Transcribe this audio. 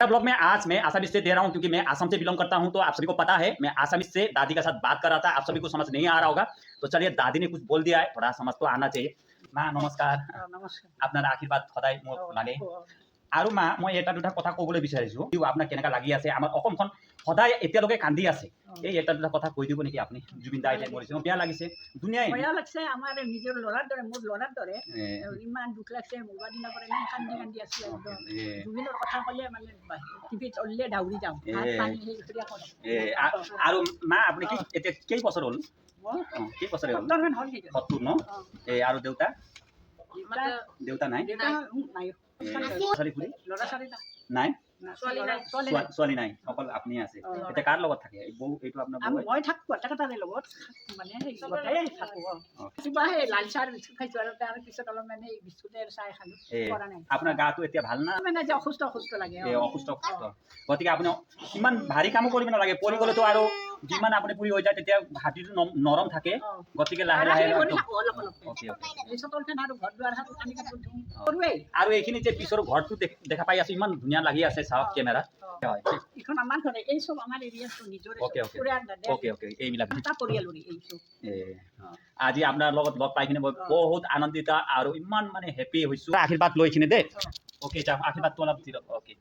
Blog में आज मैं आसामीज से दे रहा हूँ क्योंकि मैं असम से बिलोंग करता हूँ, तो आप सभी को पता है मैं आसामीज से दादी के साथ बात कर रहा था। आप सभी को समझ नहीं आ रहा होगा, तो चलिए दादी ने कुछ बोल दिया है, थोड़ा समझ तो आना चाहिए। মা নমস্কাৰ, আপোনাৰ আশীৰ্বাদ সদায় মোক লাগে। আৰু মা মই এটা দুটা কথা ক'বলৈ বিচাৰিছোঁ, আপোনাক কেনেকুৱা লাগি আছে, আমাৰ অসমখন সদায় এতিয়ালৈকে কান্দি আছে, এই এটা দুটা কথা কৈ দিব নেকি আপুনি? জুবিন দা এতিয়া মৰিছে, বেয়া লাগিছে, ধুনীয়াই বেয়া লাগছে। আমাৰ নিজৰ ল'ৰাৰ দৰে, মোৰ ল'ৰাৰ দৰে ইমান দুখ লাগছে। মোবাইল দিনৰ পৰা ইমান কান্দি কান্দি আছিলে একদম। জুবিনৰ কথা ক'লে মানে টিভিত অলিলে ডাউৰি যাওঁ। আৰু মা আপুনি কি এতিয়া কেই বছৰ হ'ল? কেই বছৰে হ'ল? 70 ন? আৰু দেউতা দেউতা নাই? নাই, ছোৱালী নাই, অকল আপুনি আছে। এতিয়া কাৰ লগত থাকে? বৌ, এইটো আপোনাৰ বৌ? মই থাকোঁ এটাৰ লগত, মানে গোটেই থাকোঁ। কিবা সেই লাল চাহ বিস্কুট খাইছোঁ আৰু তাৰ পিছত অলপ মানে বিস্কুটেৰ চাহ খালোঁ, কৰা নাই। আপোনাৰ গাটো এতিয়া ভাল না? মানে যে অসুস্থ লাগে। অসুস্থ গতিকে আপুনি ইমান ভাৰী কামো কৰিব নালাগে, পৰি গ'লেতো আৰু যিমান আপুনি পুৰি হৈ যায় তেতিয়া হাতীটো নৰম থাকে, গতিকে লাহে লাহে আৰু এইখিনি যে পিছৰ ঘৰটো দেখা পাই আছো, ইমান ধুনীয়া লাগি আছে, চাওক কেমেৰা। আজি আপোনাৰ লগত লগ পাই কিনে মই বহুত আনন্দিত আৰু ইমান মানে হেপী হৈছো। আশীৰ্বাদ লৈ কিনে দেই। অ'কে, যাওক, আশীৰ্বাদটো অলপ দি দিয়ক। অ'কে।